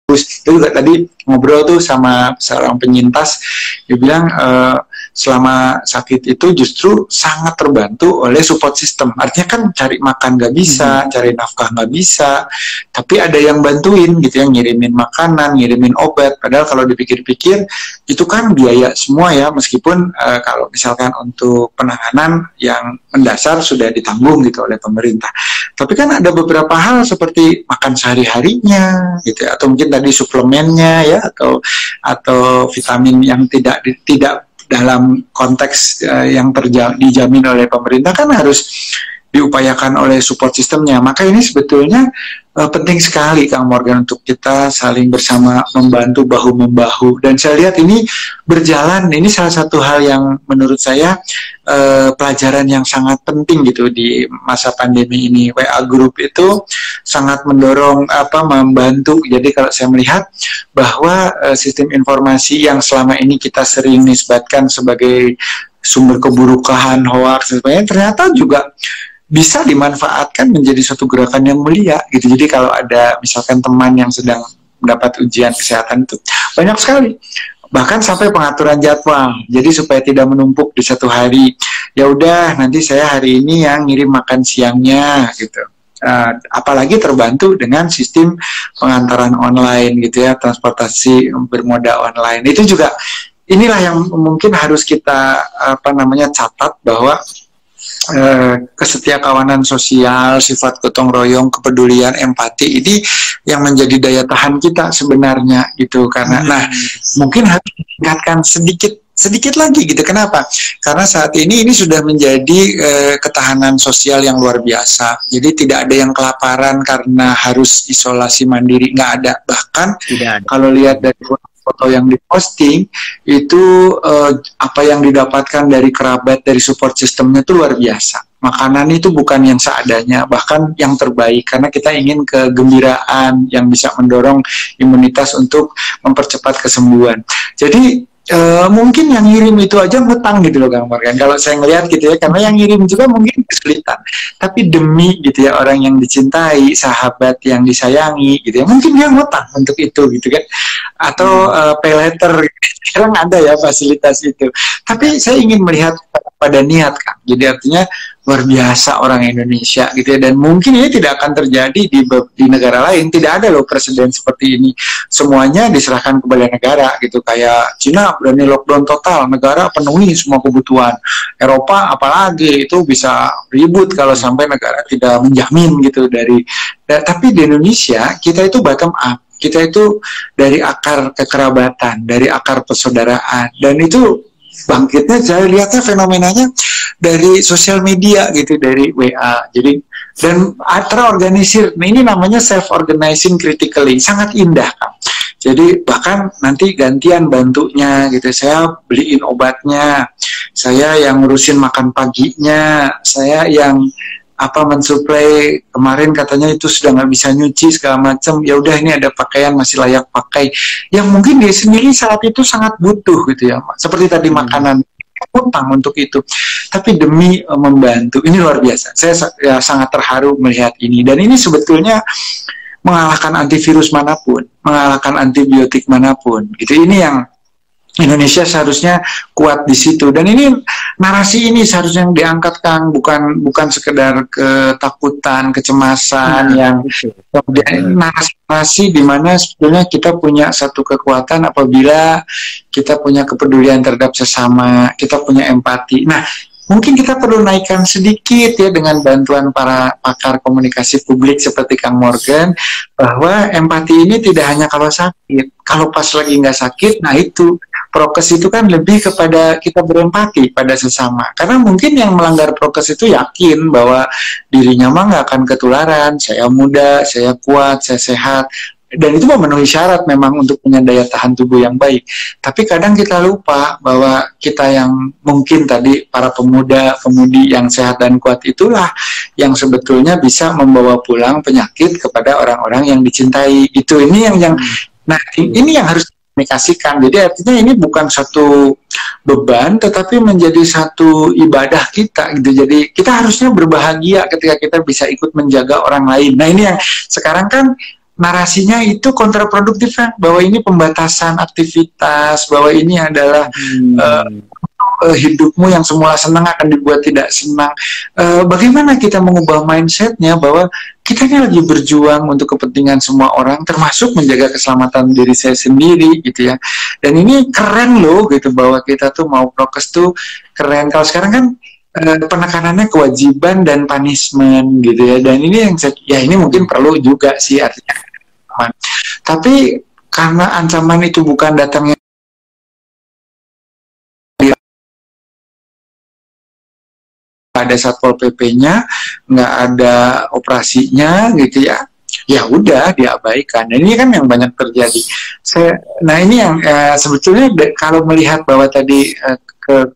Dia juga tadi ngobrol tuh sama seorang penyintas, dia bilang selama sakit itu justru sangat terbantu oleh support system. Artinya kan cari makan nggak bisa, cari nafkah nggak bisa, tapi ada yang bantuin gitu ya, ngirimin makanan, ngirimin obat. Padahal kalau dipikir-pikir itu kan biaya semua ya, meskipun kalau misalkan untuk penanganan yang mendasar sudah ditanggung gitu oleh pemerintah. Tapi kan ada beberapa hal seperti makan sehari-harinya gitu ya, atau mungkin tadi suplemennya ya, atau vitamin yang tidak dalam konteks yang dijamin oleh pemerintah kan harus diupayakan oleh support sistemnya. Maka ini sebetulnya penting sekali Kang Morgan untuk kita saling bersama membantu bahu-membahu. Dan saya lihat ini berjalan, ini salah satu hal yang menurut saya pelajaran yang sangat penting gitu di masa pandemi ini. WA Group itu sangat mendorong membantu. Jadi kalau saya melihat bahwa sistem informasi yang selama ini kita sering nisbatkan sebagai sumber keburukan, hoax, dan sebagainya, ternyata juga bisa dimanfaatkan menjadi suatu gerakan yang mulia gitu. Jadi kalau ada misalkan teman yang sedang mendapat ujian kesehatan itu banyak sekali, bahkan sampai pengaturan jadwal. Jadi supaya tidak menumpuk di satu hari. Ya udah, nanti saya hari ini yang ngirim makan siangnya gitu. Apalagi terbantu dengan sistem pengantaran online gitu ya, transportasi bermoda online. Itu juga inilah yang mungkin harus kita catat bahwa kesetiakawanan sosial, sifat gotong royong, kepedulian, empati ini yang menjadi daya tahan kita sebenarnya gitu. Karena mungkin harus ditingkatkan sedikit lagi gitu. Kenapa? Karena saat ini sudah menjadi ketahanan sosial yang luar biasa. Jadi tidak ada yang kelaparan karena harus isolasi mandiri, nggak ada. Bahkan kalau lihat dari foto yang diposting itu apa yang didapatkan dari kerabat, dari support sistemnya itu luar biasa. Makanan itu bukan yang seadanya, bahkan yang terbaik, karena kita ingin kegembiraan yang bisa mendorong imunitas untuk mempercepat kesembuhan. Jadi mungkin yang ngirim itu aja ngutang gitu loh Kang Morgan. Kalau saya ngelihat gitu ya, karena yang ngirim juga mungkin kesulitan. Tapi demi gitu ya orang yang dicintai, sahabat yang disayangi gitu ya, mungkin dia ngutang untuk itu gitu kan. Atau pay letter, sekarang ada ya fasilitas itu. Tapi saya ingin melihat pada niat Kang. Jadi artinya luar biasa orang Indonesia gitu ya, dan mungkin ini tidak akan terjadi di negara lain. Tidak ada loh presiden seperti ini. Semuanya diserahkan kepada negara gitu. Kayak Cina berani lockdown total, negara penuhi semua kebutuhan. Eropa apalagi itu bisa ribut kalau sampai negara tidak menjamin gitu tapi di Indonesia kita itu bottom up. Kita itu dari akar kekerabatan, dari akar persaudaraan, dan itu bangkitnya saya lihatnya fenomenanya dari sosial media gitu, dari WA. Jadi dan terorganisir. Nah, ini namanya self organizing critically, sangat indah Kang. Jadi bahkan nanti gantian bantunya gitu. Saya beliin obatnya, saya yang ngurusin makan paginya, saya yang mensuplai, kemarin katanya itu sudah nggak bisa nyuci segala macam, ya udah ini ada pakaian masih layak pakai, yang mungkin dia sendiri saat itu sangat butuh gitu ya, seperti tadi makanan, utang untuk itu, tapi demi membantu. Ini luar biasa. Saya sangat terharu melihat ini, dan ini sebetulnya mengalahkan antivirus manapun, mengalahkan antibiotik manapun gitu. Ini yang Indonesia seharusnya kuat di situ, dan ini narasi ini seharusnya yang diangkat Kang, bukan sekedar ketakutan, kecemasan yang narasi di mana sebetulnya kita punya satu kekuatan apabila kita punya kepedulian terhadap sesama, kita punya empati. Nah, mungkin kita perlu naikkan sedikit ya dengan bantuan para pakar komunikasi publik seperti Kang Morgan, bahwa empati ini tidak hanya kalau sakit, kalau pas lagi nggak sakit, nah itu prokes itu kan lebih kepada kita berempati pada sesama. Karena mungkin yang melanggar prokes itu yakin bahwa dirinya mah nggak akan ketularan, saya muda, saya kuat, saya sehat, dan itu memenuhi syarat memang untuk punya daya tahan tubuh yang baik. Tapi kadang kita lupa bahwa kita yang mungkin tadi para pemuda-pemudi yang sehat dan kuat itulah yang sebetulnya bisa membawa pulang penyakit kepada orang-orang yang dicintai. Itu ini yang nah ini yang harus komunikasikan. Jadi artinya ini bukan satu beban, tetapi menjadi satu ibadah kita gitu. Jadi kita harusnya berbahagia ketika kita bisa ikut menjaga orang lain. Nah ini yang sekarang kan narasinya itu kontraproduktif ya, bahwa ini pembatasan aktivitas, bahwa ini adalah hidupmu yang semula senang akan dibuat tidak senang. Bagaimana kita mengubah mindsetnya bahwa kita ini lagi berjuang untuk kepentingan semua orang, termasuk menjaga keselamatan diri saya sendiri gitu ya. Dan ini keren loh gitu, bahwa kita tuh mau prokes tuh keren. Kalau sekarang kan penekanannya kewajiban dan punishment gitu ya. Dan ini yang ya ini mungkin perlu juga sih artinya. Tapi karena ancaman itu bukan datangnya ada Satpol PP-nya, nggak ada operasinya gitu ya, ya udah diabaikan. Dan ini kan yang banyak terjadi. Nah ini yang sebetulnya kalau melihat bahwa tadi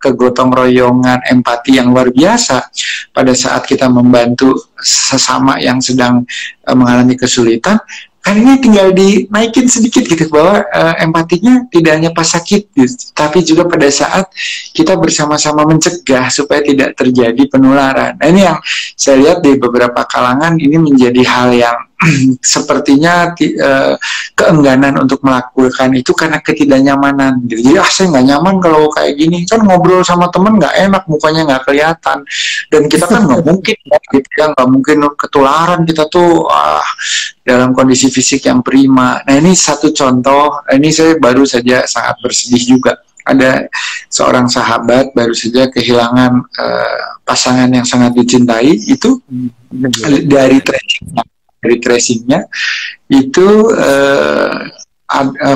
kegotong royongan empati yang luar biasa pada saat kita membantu sesama yang sedang mengalami kesulitan, kan ini tinggal dinaikin sedikit gitu, bahwa empatinya tidak hanya pas sakit gitu, tapi juga pada saat kita bersama-sama mencegah supaya tidak terjadi penularan. Nah ini yang saya lihat di beberapa kalangan ini menjadi hal yang sepertinya keengganan untuk melakukan itu karena ketidaknyamanan gitu. Jadi saya nggak nyaman kalau kayak gini, kan ngobrol sama temen nggak enak, mukanya nggak kelihatan, dan kita kan nggak mungkin gitu ya, nggak mungkin ketularan, kita tuh dalam kondisi fisik yang prima. Nah ini satu contoh, ini saya baru saja sangat bersedih juga. Ada seorang sahabat baru saja kehilangan pasangan yang sangat dicintai itu dari tracingnya itu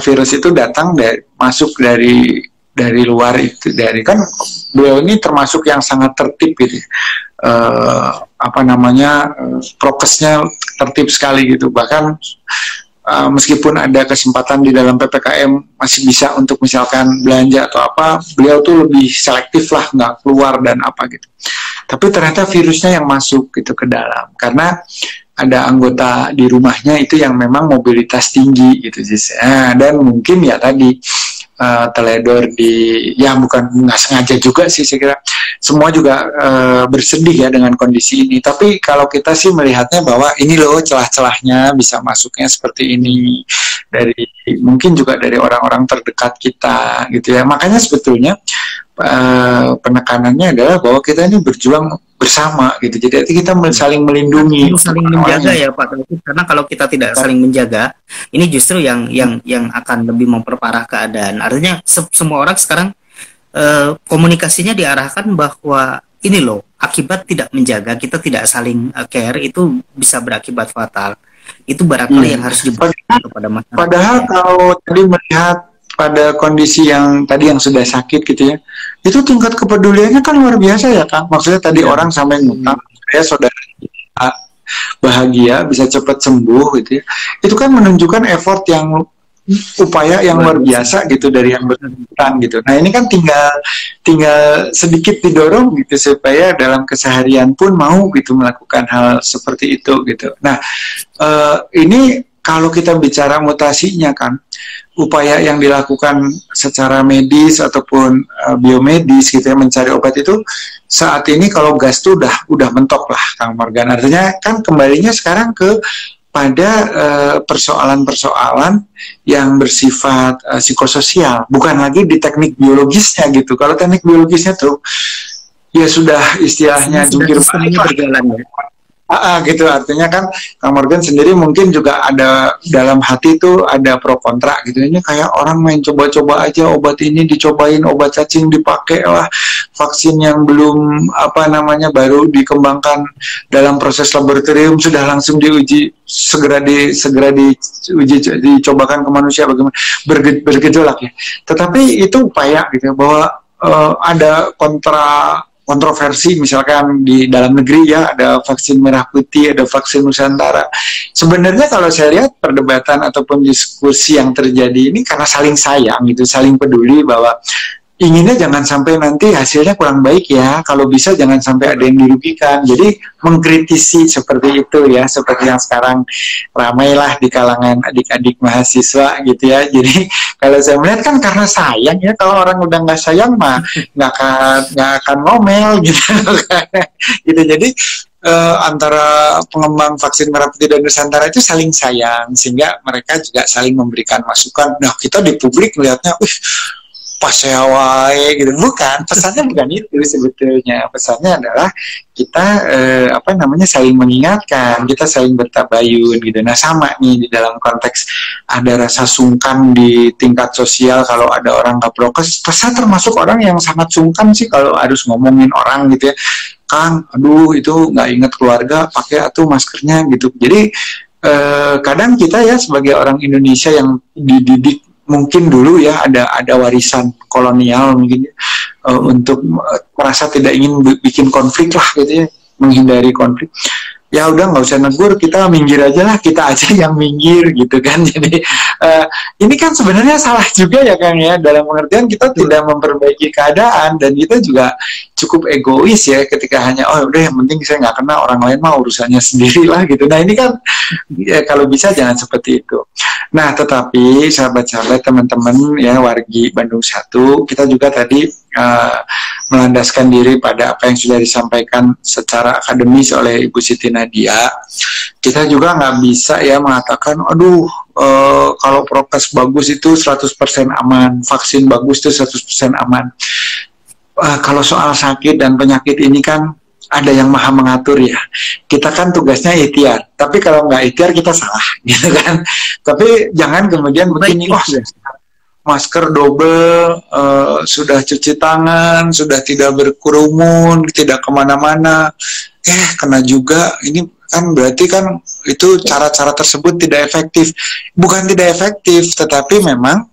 virus itu datang masuk dari luar, itu dari, kan beliau ini termasuk yang sangat tertib gitu, prokesnya tertib sekali gitu, bahkan meskipun ada kesempatan di dalam PPKM masih bisa untuk misalkan belanja atau apa, beliau tuh lebih selektif lah, nggak keluar dan apa gitu. Tapi ternyata virusnya yang masuk gitu ke dalam, karena ada anggota di rumahnya itu yang memang mobilitas tinggi gitu sih. Dan mungkin ya tadi teledor ya bukan nggak sengaja juga sih, saya kira semua juga bersedih ya dengan kondisi ini. Tapi kalau kita sih melihatnya bahwa ini loh celah-celahnya bisa masuknya seperti ini, mungkin juga dari orang-orang terdekat kita gitu ya. Makanya sebetulnya penekanannya adalah bahwa kita ini berjuang bersama gitu. Jadi kita saling melindungi, saling menjaga ya Pak. Karena kalau kita tidak saling menjaga, ini justru yang akan lebih memperparah keadaan. Artinya semua orang sekarang komunikasinya diarahkan bahwa ini loh, akibat tidak menjaga, kita tidak saling care, itu bisa berakibat fatal. Itu barangkali yang harus diberikan kepada masyarakat. Padahal kalau tadi melihat pada kondisi yang tadi yang sudah sakit gitu ya, itu tingkat kepeduliannya kan luar biasa ya Kang. Maksudnya tadi orang sampai ngutang, saya saudara bahagia bisa cepat sembuh gitu ya. Itu kan menunjukkan effort yang upaya yang luar biasa gitu dari yang bersangkutan gitu. Nah ini kan tinggal sedikit didorong gitu supaya dalam keseharian pun mau gitu melakukan hal seperti itu gitu. Nah ini kalau kita bicara mutasinya kan, upaya yang dilakukan secara medis ataupun biomedis gitu ya, mencari obat itu saat ini kalau gas itu udah mentok lah Kang Morgan. Artinya kan kembalinya sekarang pada persoalan-persoalan yang bersifat psikososial, bukan lagi di teknik biologisnya gitu. Kalau teknik biologisnya tuh ya sudah istilahnya jungkir balik berjalan ya. Gitu, artinya kan Kang Morgan sendiri mungkin juga ada dalam hati tuh ada pro kontra gitu. Ini kayak orang main coba-coba aja, obat ini dicobain, obat cacing dipakai lah, vaksin yang belum baru dikembangkan dalam proses laboratorium sudah langsung diuji, segera dicobakan ke manusia, bagaimana bergejolak ya. Tetapi itu upaya gitu bahwa ada kontroversi misalkan di dalam negeri ya, ada vaksin merah putih, ada vaksin Nusantara. Sebenarnya kalau saya lihat perdebatan ataupun diskusi yang terjadi ini karena saling sayang gitu, saling peduli bahwa inginnya jangan sampai nanti hasilnya kurang baik ya, kalau bisa jangan sampai ada yang dirugikan. Jadi mengkritisi seperti itu ya, seperti yang sekarang ramailah di kalangan adik-adik mahasiswa gitu ya. Jadi kalau saya melihat kan karena sayang ya, kalau orang udah nggak sayang mah nggak akan ngomel gitu. Gitu. Jadi antara pengembang vaksin Merah Putih dan Nusantara itu saling sayang, sehingga mereka juga saling memberikan masukan. Nah, kita di publik melihatnya, pas saya wae gitu, bukan, pesannya bukan itu sebetulnya. Pesannya adalah kita saling mengingatkan, kita saling bertabayun gitu. Nah, sama nih di dalam konteks ada rasa sungkan di tingkat sosial kalau ada orang nggak prokes. Saya termasuk orang yang sangat sungkan sih kalau harus ngomongin orang gitu ya, Kang, aduh itu nggak inget keluarga, pakai atuh maskernya gitu. Jadi kadang kita ya sebagai orang Indonesia yang dididik mungkin dulu ya ada warisan kolonial mungkin untuk merasa tidak ingin bikin konflik lah gitu ya, menghindari konflik. Ya udah nggak usah negur, kita minggir aja lah, kita aja yang minggir gitu kan. Jadi ini kan sebenarnya salah juga ya Kang ya, dalam pengertian kita tidak memperbaiki keadaan, dan kita juga cukup egois ya ketika hanya udah yang penting saya nggak kena, orang lain mah urusannya sendiri lah gitu. Nah ini kan ya, kalau bisa jangan seperti itu. Nah tetapi sahabat-sahabat, teman-teman ya wargi Bandung 1, kita juga tadi melandaskan diri pada apa yang sudah disampaikan secara akademis oleh Ibu Siti Nadia. Kita juga nggak bisa ya mengatakan, aduh kalau prokes bagus itu 100% aman, vaksin bagus itu 100% aman. Kalau soal sakit dan penyakit ini kan ada yang maha mengatur ya. Kita kan tugasnya ikhtiar, tapi kalau nggak ikhtiar kita salah gitu kan. Tapi jangan kemudian begini, masker double, sudah cuci tangan, sudah tidak berkerumun, tidak kemana-mana, kena juga. Ini kan berarti kan itu cara-cara tersebut tidak efektif. Bukan tidak efektif, tetapi memang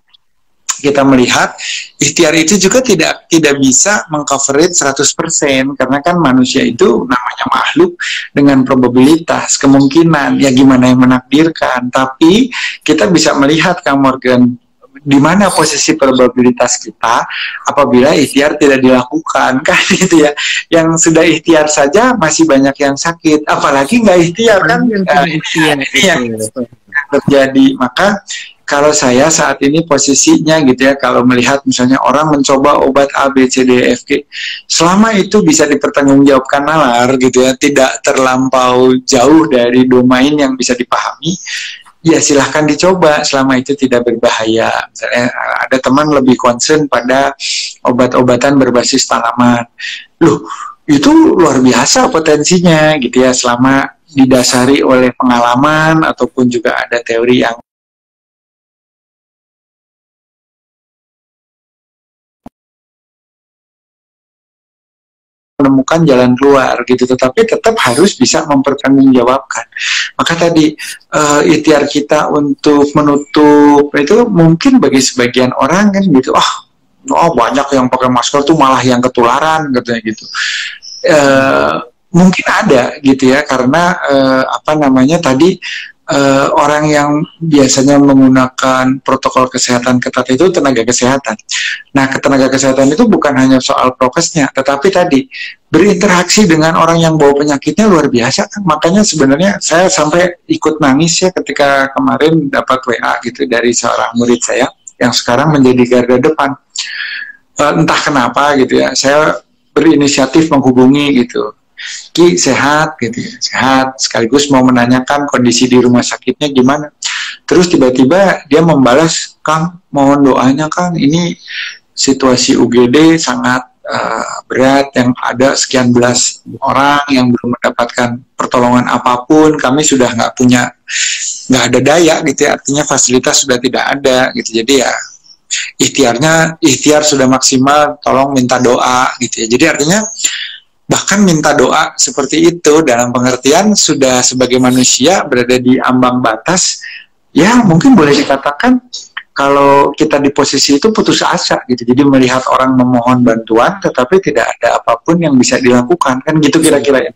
kita melihat ikhtiar itu juga tidak bisa mengcoverage 100%, karena kan manusia itu namanya makhluk dengan probabilitas, kemungkinan, ya gimana yang menakdirkan. Tapi kita bisa melihat Kang Morgan, di mana posisi probabilitas kita apabila ikhtiar tidak dilakukan kan gitu ya. Yang sudah ikhtiar saja masih banyak yang sakit, apalagi nggak ikhtiar kan. Ini yang terjadi. Maka kalau saya saat ini posisinya gitu ya, kalau melihat misalnya orang mencoba obat A, B, C, D, F, G, selama itu bisa dipertanggungjawabkan nalar gitu ya, tidak terlampau jauh dari domain yang bisa dipahami, ya silahkan dicoba selama itu tidak berbahaya. Misalnya ada teman lebih concern pada obat-obatan berbasis tanaman. Loh, itu luar biasa potensinya gitu ya, selama didasari oleh pengalaman ataupun juga ada teori yang menemukan jalan keluar gitu, tetapi tetap harus bisa mempertanggungjawabkan. Maka tadi ikhtiar kita untuk menutup itu mungkin bagi sebagian orang kan gitu, banyak yang pakai masker tuh malah yang ketularan katanya gitu. Mungkin ada gitu ya, karena tadi orang yang biasanya menggunakan protokol kesehatan ketat itu tenaga kesehatan. Nah, tenaga kesehatan itu bukan hanya soal prokesnya, tetapi tadi berinteraksi dengan orang yang bawa penyakitnya luar biasa kan. Makanya sebenarnya saya sampai ikut nangis ya ketika kemarin dapat WA gitu dari seorang murid saya yang sekarang menjadi garda depan. Entah kenapa gitu ya, saya berinisiatif menghubungi gitu, Ki sehat gitu ya, sehat, sekaligus mau menanyakan kondisi di rumah sakitnya gimana. Terus tiba-tiba dia membalas, Kang mohon doanya Kang, ini situasi UGD sangat berat, yang ada sekian belas orang yang belum mendapatkan pertolongan apapun, kami sudah nggak ada daya gitu ya, artinya fasilitas sudah tidak ada gitu. Jadi ya ikhtiar sudah maksimal, tolong minta doa gitu ya. Jadi artinya bahkan minta doa seperti itu dalam pengertian sudah sebagai manusia berada di ambang batas, ya mungkin boleh dikatakan kalau kita di posisi itu putus asa gitu. Jadi melihat orang memohon bantuan tetapi tidak ada apapun yang bisa dilakukan kan gitu kira-kira ya.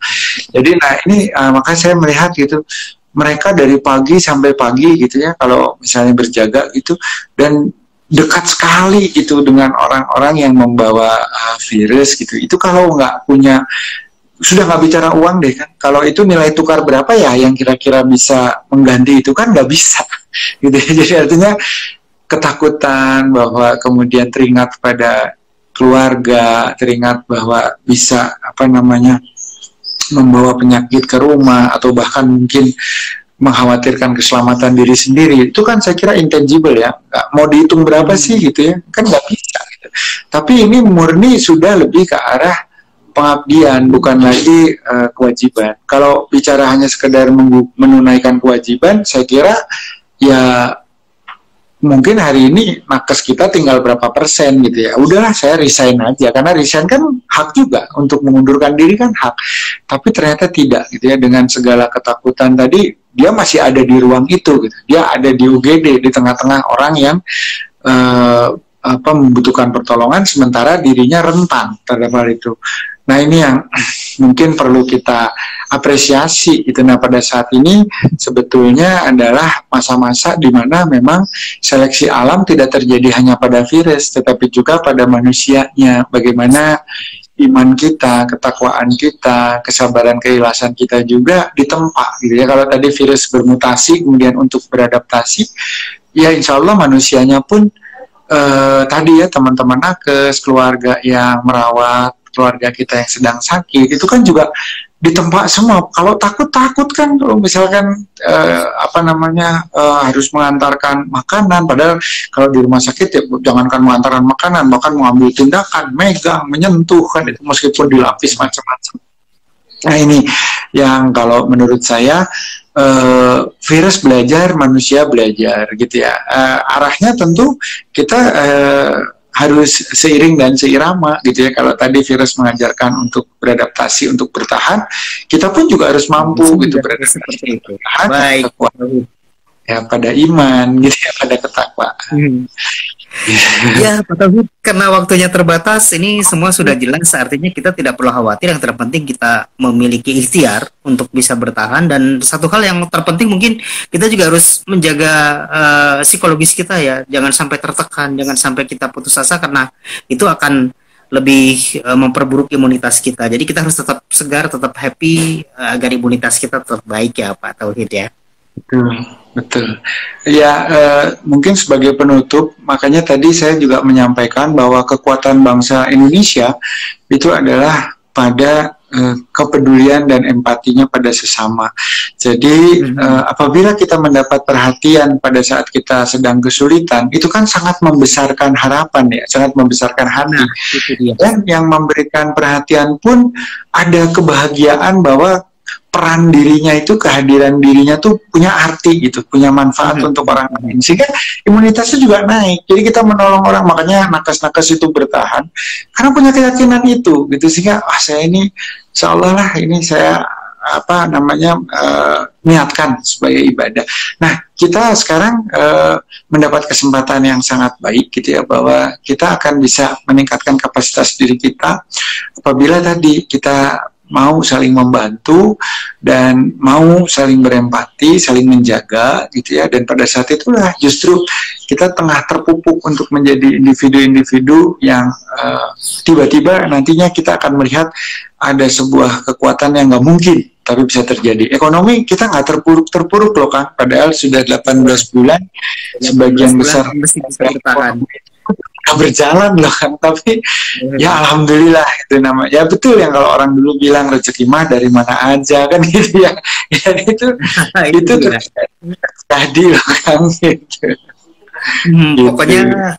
Jadi nah ini maka saya melihat gitu, mereka dari pagi sampai pagi gitu ya kalau misalnya berjaga gitu, dan dekat sekali gitu dengan orang-orang yang membawa virus gitu. Itu kalau nggak punya, sudah nggak bicara uang deh kan, kalau itu nilai tukar berapa ya yang kira-kira bisa mengganti itu kan nggak bisa gitu. Jadi artinya ketakutan bahwa kemudian teringat pada keluarga, teringat bahwa bisa membawa penyakit ke rumah atau bahkan mungkin mengkhawatirkan keselamatan diri sendiri, itu kan saya kira intangible ya, nggak mau dihitung berapa sih gitu ya, kan nggak bisa gitu. Tapi ini murni sudah lebih ke arah pengabdian, bukan lagi kewajiban. Kalau bicara hanya sekedar menunaikan kewajiban, saya kira ya mungkin hari ini nakes kita tinggal berapa persen gitu ya, udahlah saya resign aja, karena resign kan hak juga, untuk mengundurkan diri kan hak. Tapi ternyata tidak gitu ya, dengan segala ketakutan tadi dia masih ada di ruang itu gitu, dia ada di UGD di tengah-tengah orang yang membutuhkan pertolongan, sementara dirinya rentan terhadap hal itu. Nah ini yang mungkin perlu kita apresiasi gitu. Nah pada saat ini sebetulnya adalah masa-masa di mana memang seleksi alam tidak terjadi hanya pada virus, tetapi juga pada manusianya. Bagaimana iman kita, ketakwaan kita, kesabaran, keikhlasan kita juga ditempa gitu ya. Kalau tadi virus bermutasi kemudian untuk beradaptasi, ya insya Allah manusianya pun tadi ya, teman-teman nakes, keluarga yang merawat keluarga kita yang sedang sakit, itu kan juga ditempa semua. Kalau takut kan, kalau misalkan harus mengantarkan makanan, padahal kalau di rumah sakit ya jangankan mengantarkan makanan, bahkan mengambil tindakan, megang, menyentuh kan itu meskipun dilapis macam-macam. Nah ini yang kalau menurut saya virus belajar, manusia belajar gitu ya. Arahnya tentu kita harus seiring dan seirama gitu ya. Kalau tadi virus mengajarkan untuk beradaptasi, untuk bertahan, kita pun juga harus mampu gitu beradaptasi, bertahan. Baik. Ya pada iman gitu ya, pada ketakwaan. Ya, Pak Tauhid, karena waktunya terbatas, ini semua sudah jelas. Artinya kita tidak perlu khawatir. Yang terpenting kita memiliki ikhtiar untuk bisa bertahan. Dan satu hal yang terpenting mungkin kita juga harus menjaga psikologis kita ya. Jangan sampai tertekan, jangan sampai kita putus asa, karena itu akan lebih memperburuk imunitas kita. Jadi kita harus tetap segar, tetap happy, agar imunitas kita tetap baik ya Pak Tauhid ya. Betul. Ya, mungkin sebagai penutup, makanya tadi saya juga menyampaikan bahwa kekuatan bangsa Indonesia itu adalah pada kepedulian dan empatinya pada sesama. Jadi apabila kita mendapat perhatian pada saat kita sedang kesulitan, itu kan sangat membesarkan harapan ya, sangat membesarkan hati. Dan yang memberikan perhatian pun ada kebahagiaan bahwa peran dirinya itu, kehadiran dirinya tuh punya arti gitu, punya manfaat untuk orang lain, sehingga imunitasnya juga naik. Jadi kita menolong orang, makanya nakes-nakes itu bertahan karena punya keyakinan itu gitu, sehingga saya ini seolah lah ini saya niatkan sebagai ibadah. Nah kita sekarang mendapat kesempatan yang sangat baik gitu ya, bahwa kita akan bisa meningkatkan kapasitas diri kita apabila tadi kita mau saling membantu dan mau saling berempati, saling menjaga gitu ya. Dan pada saat itulah justru kita tengah terpupuk untuk menjadi individu-individu yang tiba-tiba nantinya kita akan melihat ada sebuah kekuatan yang nggak mungkin tapi bisa terjadi. Ekonomi kita nggak terpuruk loh Kang, padahal sudah 18 bulan sebagian besar mesti bisa bertahan. Berjalan loh kan, tapi ya alhamdulillah itu namanya. Ya betul yang kalau orang dulu bilang rezeki mah dari mana aja kan gitu ya. Ya itu terjadi loh kan gitu. Pokoknya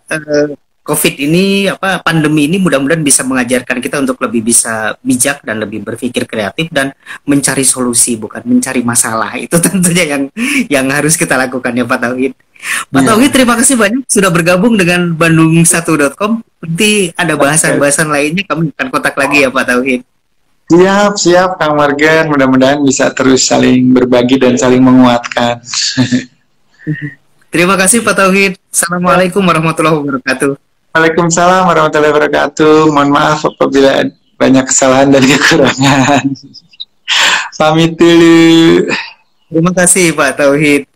COVID ini pandemi ini mudah-mudahan bisa mengajarkan kita untuk lebih bisa bijak dan lebih berpikir kreatif dan mencari solusi, bukan mencari masalah. Itu tentunya yang harus kita lakukan ya Pak Tauhid. Pak Tauhid, terima kasih banyak sudah bergabung dengan Bandung1.com. Nanti ada bahasan-bahasan lainnya kami akan kontak lagi ya Pak Tauhid. Siap Kang Morgan, mudah-mudahan bisa terus saling berbagi dan saling menguatkan. Terima kasih Pak Tauhid. Assalamualaikum warahmatullahi wabarakatuh. Waalaikumsalam warahmatullahi wabarakatuh. Mohon maaf apabila banyak kesalahan dan kekurangan. Pamit dulu. Terima kasih Pak Tauhid.